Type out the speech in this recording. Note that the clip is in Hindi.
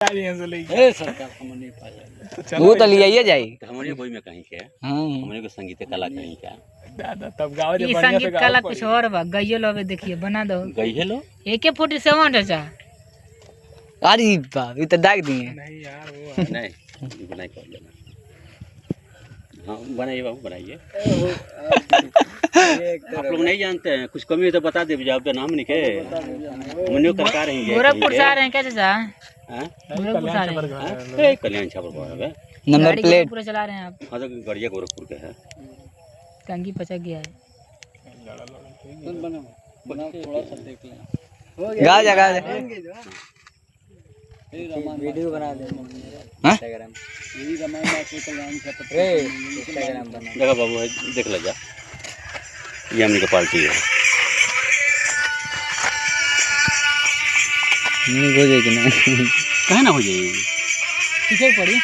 ए सरकार हमने पाया वो तो लिया जाई हमरे कोई में कहीं के हां हमरे को संगीत कला कहीं क्या दादा तब गाओ जे ये बढ़िया से संगीत गाओ कला कुछ और बा गइयो लगे देखिए बना दो गई है लो AK-47 चाचा अरे बाप ये तो दाग दिए नहीं यार वो नहीं बनाई कर लेना हाँ बनाइए बाबू बनाइए आप लोग नहीं जानते हैं कुछ कमी है तो बता दे आपका नाम लिखे हमने करका रहे हैं गोरखपुर से आ रहे हैं क्या चाचा हैं गोरखपुर से आ रहे हैं कल्याण छापर पड़ा है नंबर गाड़ी प्लेट पूरा चला रहे हैं आप हाँ तो गड़िया गोरखपुर के है टंकी पचक गया है बना थोड़ा सा देख ले गा जा वीडियो बना दे हां इंस्टाग्राम यही रामायण में कल्याण छापर इंस्टाग्राम बना देखा बाबू देख ले जा ये हमने का पार्टी है नहीं हो जाएगी ना कहे ना हो जाएगी पीछे पड़ी